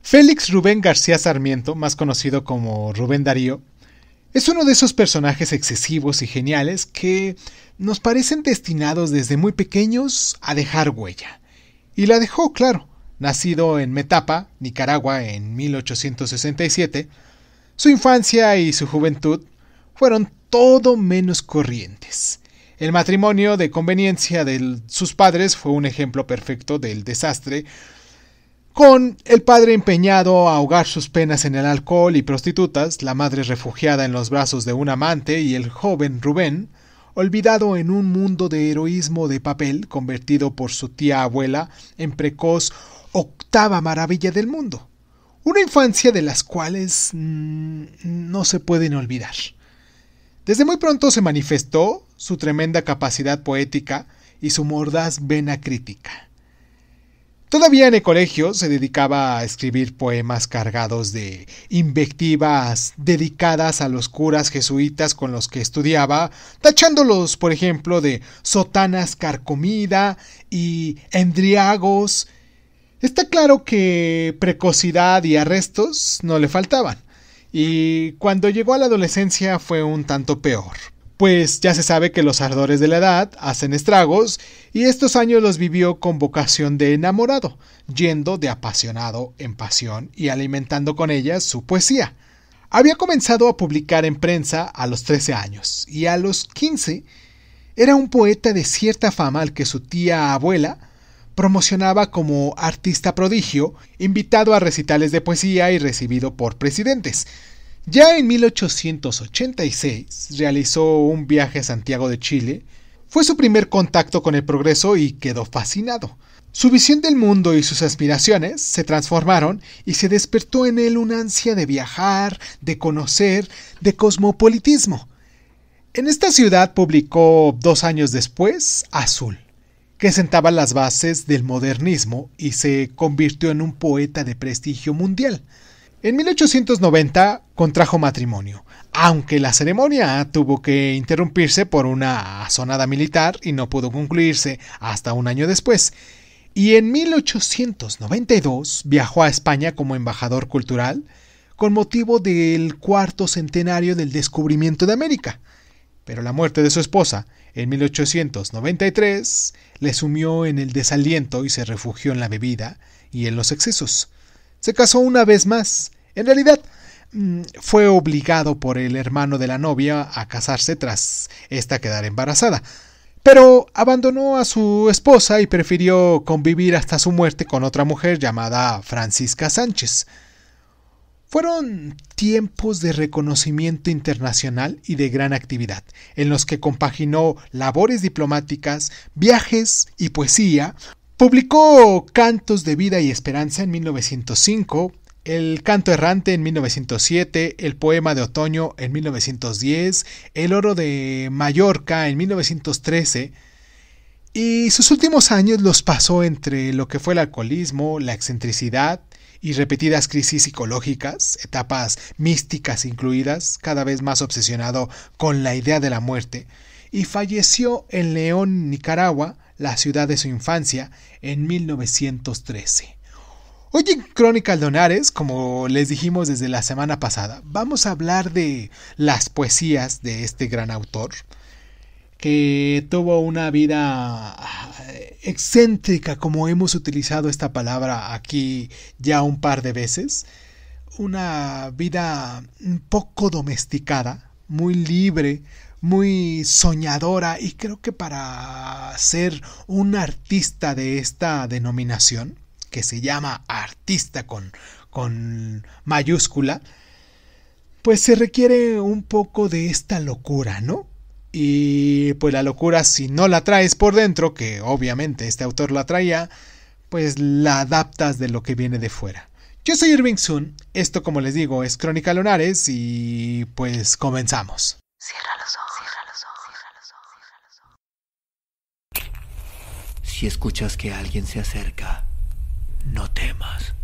Félix Rubén García Sarmiento, más conocido como Rubén Darío, es uno de esos personajes excesivos y geniales que nos parecen destinados desde muy pequeños a dejar huella. Y la dejó, claro. Nacido en Metapa, Nicaragua, en 1867, su infancia y su juventud fueron todo menos corrientes. El matrimonio de conveniencia de sus padres fue un ejemplo perfecto del desastre, con el padre empeñado a ahogar sus penas en el alcohol y prostitutas, la madre refugiada en los brazos de un amante y el joven Rubén, olvidado en un mundo de heroísmo de papel, convertido por su tía abuela en precoz octava maravilla del mundo. Una infancia de las cuales no se pueden olvidar. Desde muy pronto se manifestó su tremenda capacidad poética y su mordaz vena crítica. Todavía en el colegio se dedicaba a escribir poemas cargados de invectivas dedicadas a los curas jesuitas con los que estudiaba, tachándolos, por ejemplo, de sotanas carcomida y endriagos. Está claro que precocidad y arrestos no le faltaban, y cuando llegó a la adolescencia fue un tanto peor. Pues ya se sabe que los ardores de la edad hacen estragos, y estos años los vivió con vocación de enamorado, yendo de apasionado en pasión y alimentando con ellas su poesía. Había comenzado a publicar en prensa a los 13 años, y a los 15 era un poeta de cierta fama al que su tía abuela promocionaba como artista prodigio, invitado a recitales de poesía y recibido por presidentes. Ya en 1886 realizó un viaje a Santiago de Chile. Fue su primer contacto con el progreso y quedó fascinado. Su visión del mundo y sus aspiraciones se transformaron y se despertó en él una ansia de viajar, de conocer, de cosmopolitismo. En esta ciudad publicó 2 años después Azul, que sentaba las bases del modernismo y se convirtió en un poeta de prestigio mundial. En 1890 contrajo matrimonio, aunque la ceremonia tuvo que interrumpirse por una asonada militar y no pudo concluirse hasta un año después. Y en 1892 viajó a España como embajador cultural con motivo del 4º centenario del descubrimiento de América. Pero la muerte de su esposa en 1893 le sumió en el desaliento y se refugió en la bebida y en los excesos. Se casó una vez más. En realidad, fue obligado por el hermano de la novia a casarse tras esta quedar embarazada. Pero abandonó a su esposa y prefirió convivir hasta su muerte con otra mujer llamada Francisca Sánchez. Fueron tiempos de reconocimiento internacional y de gran actividad, en los que compaginó labores diplomáticas, viajes y poesía. Publicó Cantos de Vida y Esperanza en 1905, El Canto Errante en 1907, El Poema de Otoño en 1910, El Oro de Mallorca en 1913, y sus últimos años los pasó entre lo que fue el alcoholismo, la excentricidad y repetidas crisis psicológicas, etapas místicas incluidas, cada vez más obsesionado con la idea de la muerte, y falleció en León, Nicaragua, la ciudad de su infancia, en 1913. Hoy en Crónicas Lunares, como les dijimos desde la semana pasada, vamos a hablar de las poesías de este gran autor, que tuvo una vida excéntrica, como hemos utilizado esta palabra aquí ya un par de veces, una vida un poco domesticada, muy libre, muy soñadora, y creo que para ser un artista de esta denominación, que se llama artista con mayúscula, pues se requiere un poco de esta locura, ¿no? Y pues la locura, si no la traes por dentro, que obviamente este autor la traía, pues la adaptas de lo que viene de fuera. Yo soy Irving Sun, esto, como les digo, es Crónicas Lunares, y pues comenzamos. Cierra los ojos, cierra los ojos, cierra los ojos. Si escuchas que alguien se acerca, no temas,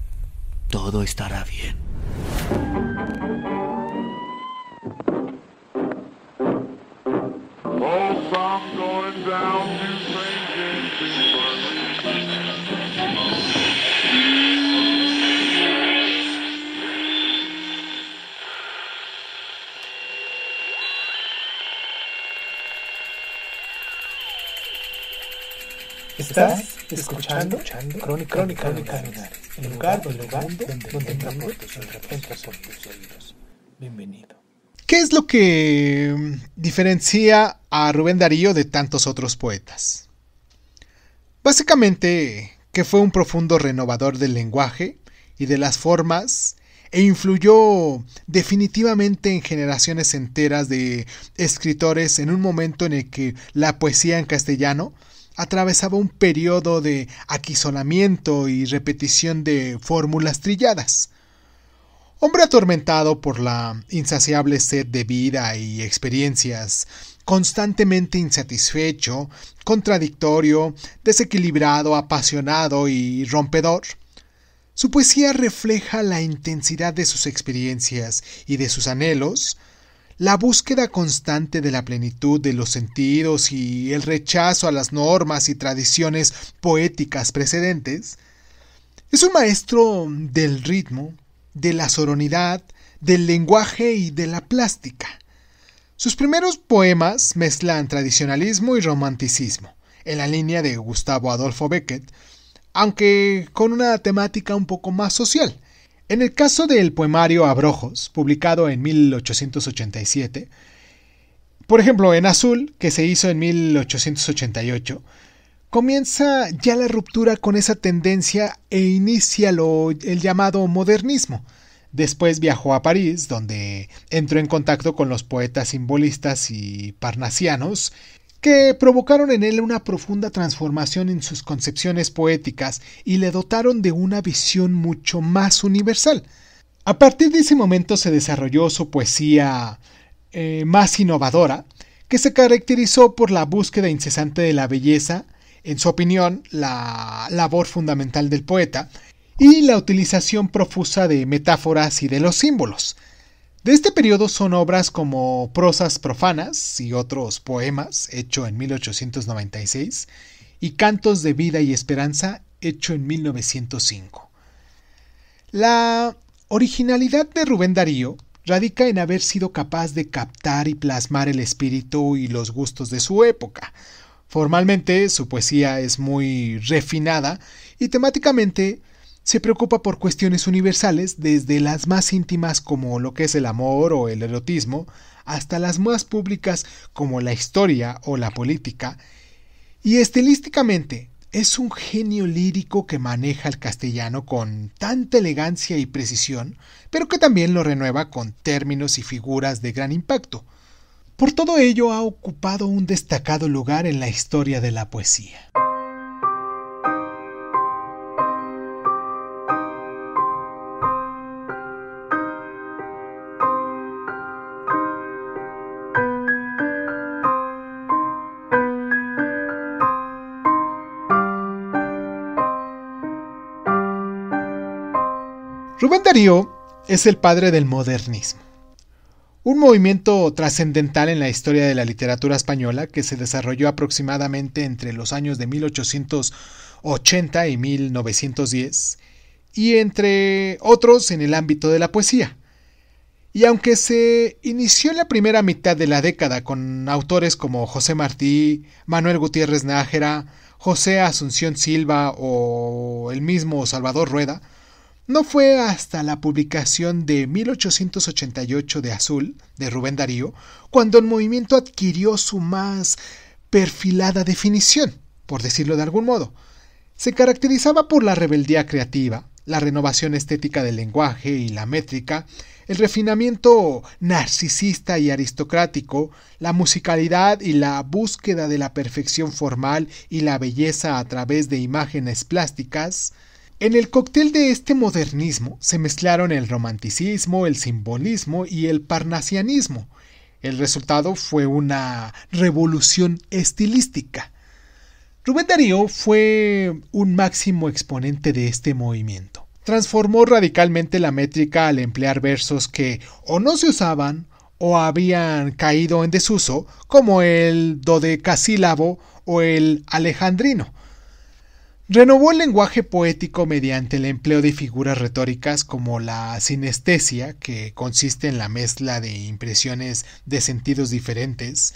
todo estará bien. Oh, I'm going down to St. James' Estás escuchando Crónica Lunares, el lugar donde entra por tus oídos. Bienvenido. ¿Qué es lo que diferencia a Rubén Darío de tantos otros poetas? Básicamente que fue un profundo renovador del lenguaje y de las formas e influyó definitivamente en generaciones enteras de escritores en un momento en el que la poesía en castellano atravesaba un periodo de aquisolamiento y repetición de fórmulas trilladas. Hombre atormentado por la insaciable sed de vida y experiencias, constantemente insatisfecho, contradictorio, desequilibrado, apasionado y rompedor, su poesía refleja la intensidad de sus experiencias y de sus anhelos, la búsqueda constante de la plenitud de los sentidos y el rechazo a las normas y tradiciones poéticas precedentes. Es un maestro del ritmo, de la sonoridad, del lenguaje y de la plástica. Sus primeros poemas mezclan tradicionalismo y romanticismo, en la línea de Gustavo Adolfo Bécquer, aunque con una temática un poco más social. En el caso del poemario Abrojos, publicado en 1887, por ejemplo en Azul, que se hizo en 1888, comienza ya la ruptura con esa tendencia e inicia el llamado modernismo. Después viajó a París, donde entró en contacto con los poetas simbolistas y parnasianos, que provocaron en él una profunda transformación en sus concepciones poéticas y le dotaron de una visión mucho más universal. A partir de ese momento se desarrolló su poesía más innovadora, que se caracterizó por la búsqueda incesante de la belleza, en su opinión, la labor fundamental del poeta, y la utilización profusa de metáforas y de los símbolos. De este periodo son obras como Prosas profanas y otros poemas, hecho en 1896, y Cantos de vida y esperanza, hecho en 1905. La originalidad de Rubén Darío radica en haber sido capaz de captar y plasmar el espíritu y los gustos de su época. Formalmente, su poesía es muy refinada y temáticamente se preocupa por cuestiones universales, desde las más íntimas como lo que es el amor o el erotismo, hasta las más públicas como la historia o la política, y estilísticamente es un genio lírico que maneja el castellano con tanta elegancia y precisión, pero que también lo renueva con términos y figuras de gran impacto. Por todo ello ha ocupado un destacado lugar en la historia de la poesía. Rubén Darío es el padre del modernismo, un movimiento trascendental en la historia de la literatura española que se desarrolló aproximadamente entre los años de 1880 y 1910, y entre otros en el ámbito de la poesía. Y aunque se inició en la primera mitad de la década con autores como José Martí, Manuel Gutiérrez Nájera, José Asunción Silva o el mismo Salvador Rueda, no fue hasta la publicación de 1888 de Azul, de Rubén Darío, cuando el movimiento adquirió su más perfilada definición, por decirlo de algún modo. Se caracterizaba por la rebeldía creativa, la renovación estética del lenguaje y la métrica, el refinamiento narcisista y aristocrático, la musicalidad y la búsqueda de la perfección formal y la belleza a través de imágenes plásticas. En el cóctel de este modernismo se mezclaron el romanticismo, el simbolismo y el parnasianismo. El resultado fue una revolución estilística. Rubén Darío fue un máximo exponente de este movimiento. Transformó radicalmente la métrica al emplear versos que o no se usaban o habían caído en desuso, como el dodecasílabo o el alejandrino. Renovó el lenguaje poético mediante el empleo de figuras retóricas como la sinestesia, que consiste en la mezcla de impresiones de sentidos diferentes,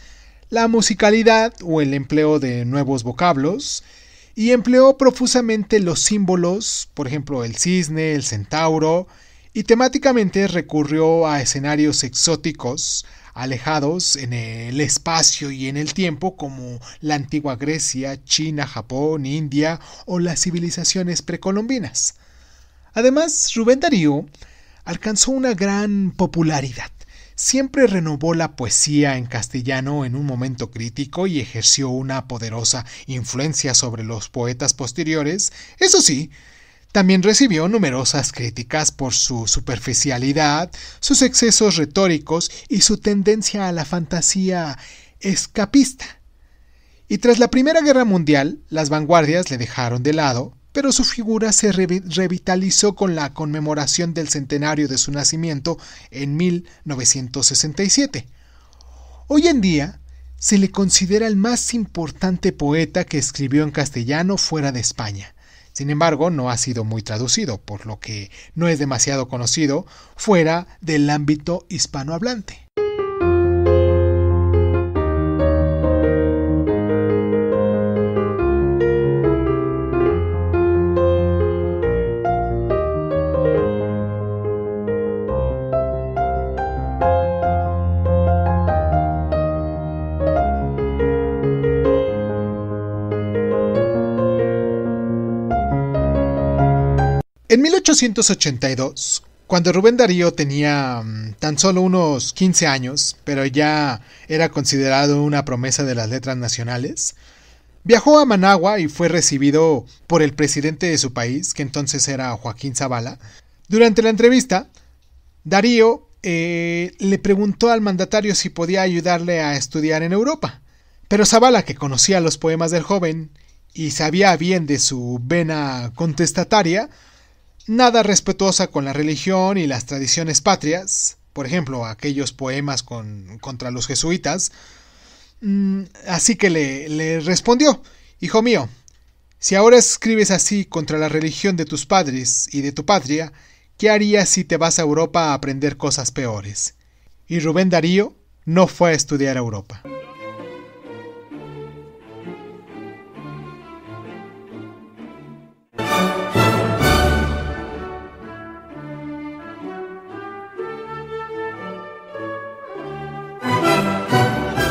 la musicalidad o el empleo de nuevos vocablos, y empleó profusamente los símbolos, por ejemplo el cisne, el centauro, y temáticamente recurrió a escenarios exóticos, alejados en el espacio y en el tiempo, como la antigua Grecia, China, Japón, India o las civilizaciones precolombinas. Además, Rubén Darío alcanzó una gran popularidad. Siempre renovó la poesía en castellano en un momento crítico y ejerció una poderosa influencia sobre los poetas posteriores. Eso sí, también recibió numerosas críticas por su superficialidad, sus excesos retóricos y su tendencia a la fantasía escapista. Y tras la Primera Guerra Mundial, las vanguardias le dejaron de lado, pero su figura se revitalizó con la conmemoración del centenario de su nacimiento en 1967. Hoy en día se le considera el más importante poeta que escribió en castellano fuera de España. Sin embargo, no ha sido muy traducido, por lo que no es demasiado conocido fuera del ámbito hispanohablante. En 1882, cuando Rubén Darío tenía tan solo unos 15 años, pero ya era considerado una promesa de las letras nacionales, viajó a Managua y fue recibido por el presidente de su país, que entonces era Joaquín Zavala. Durante la entrevista, Darío le preguntó al mandatario si podía ayudarle a estudiar en Europa, pero Zavala, que conocía los poemas del joven y sabía bien de su vena contestataria, nada respetuosa con la religión y las tradiciones patrias, por ejemplo, aquellos poemas contra los jesuitas, así que le respondió: hijo mío, si ahora escribes así contra la religión de tus padres y de tu patria, ¿qué harías si te vas a Europa a aprender cosas peores? Y Rubén Darío no fue a estudiar a Europa.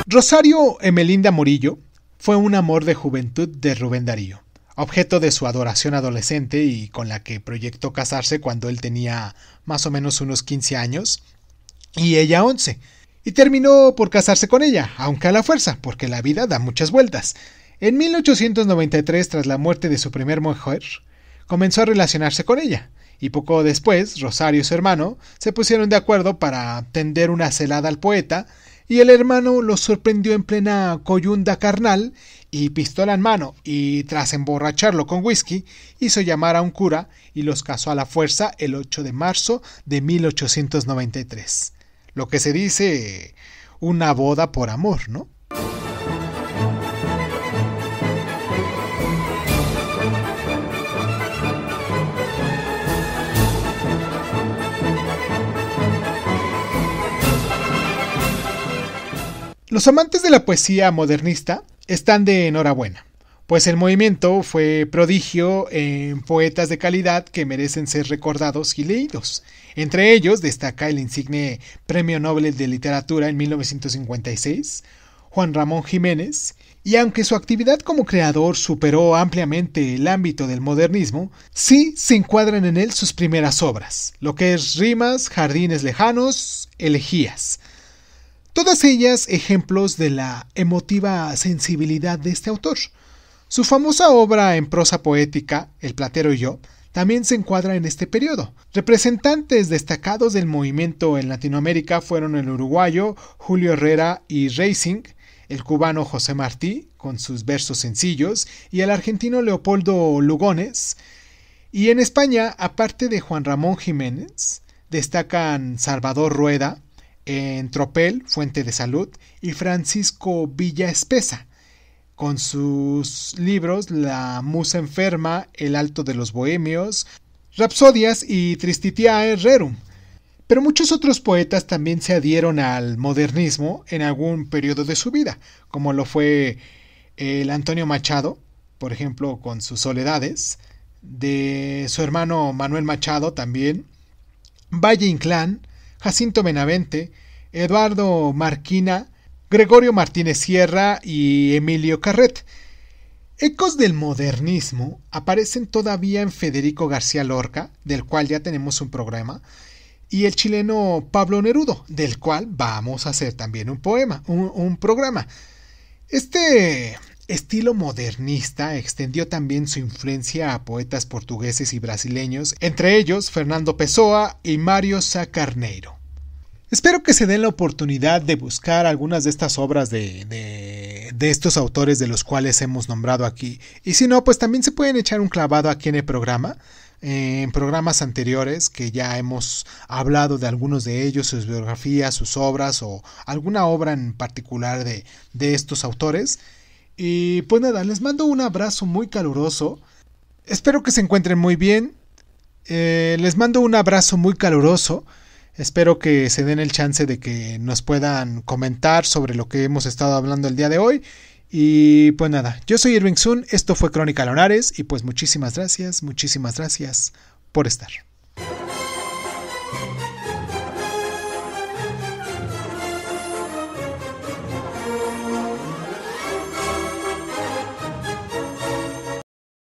Rosario Emelinda Morillo fue un amor de juventud de Rubén Darío, objeto de su adoración adolescente y con la que proyectó casarse cuando él tenía más o menos unos 15 años y ella 11, y terminó por casarse con ella, aunque a la fuerza, porque la vida da muchas vueltas. En 1893, tras la muerte de su primer mujer, comenzó a relacionarse con ella, y poco después, Rosario y su hermano se pusieron de acuerdo para tender una celada al poeta, y el hermano los sorprendió en plena coyunda carnal y pistola en mano, y tras emborracharlo con whisky, hizo llamar a un cura y los casó a la fuerza el 8 de marzo de 1893. Lo que se dice una boda por amor, ¿no? Los amantes de la poesía modernista están de enhorabuena, pues el movimiento fue prodigio en poetas de calidad que merecen ser recordados y leídos. Entre ellos destaca el insigne Premio Nobel de Literatura en 1956, Juan Ramón Jiménez, y aunque su actividad como creador superó ampliamente el ámbito del modernismo, sí se encuadran en él sus primeras obras, lo que es Rimas, Jardines Lejanos, Elegías. Todas ellas ejemplos de la emotiva sensibilidad de este autor. Su famosa obra en prosa poética, El platero y yo, también se encuadra en este periodo. Representantes destacados del movimiento en Latinoamérica fueron el uruguayo Julio Herrera y Racing, el cubano José Martí, con sus versos sencillos, y el argentino Leopoldo Lugones. Y en España, aparte de Juan Ramón Jiménez, destacan Salvador Rueda, en Tropel, Fuente de Salud, y Francisco Villaespesa, con sus libros La Musa Enferma, El Alto de los Bohemios, Rapsodias y Tristitiae Rerum. Pero muchos otros poetas también se adhieron al modernismo en algún periodo de su vida, como lo fue el Antonio Machado, por ejemplo, con sus Soledades, de su hermano Manuel Machado también, Valle Inclán, Jacinto Benavente, Eduardo Marquina, Gregorio Martínez Sierra y Emilio Carret. Ecos del modernismo aparecen todavía en Federico García Lorca, del cual ya tenemos un programa, y el chileno Pablo Neruda, del cual vamos a hacer también un programa. Este estilo modernista extendió también su influencia a poetas portugueses y brasileños, entre ellos Fernando Pessoa y Mário Sá Carneiro. Espero que se den la oportunidad de buscar algunas de estas obras de estos autores de los cuales hemos nombrado aquí. Y si no, pues también se pueden echar un clavado aquí en el programa, en programas anteriores que ya hemos hablado de algunos de ellos, sus biografías, sus obras o alguna obra en particular de estos autores. Y pues nada, les mando un abrazo muy caluroso. Espero que se encuentren muy bien. Les mando un abrazo muy caluroso. Espero que se den el chance de que nos puedan comentar sobre lo que hemos estado hablando el día de hoy. Y pues nada, yo soy Irving Sun, esto fue Crónica Lunares y pues muchísimas gracias por estar.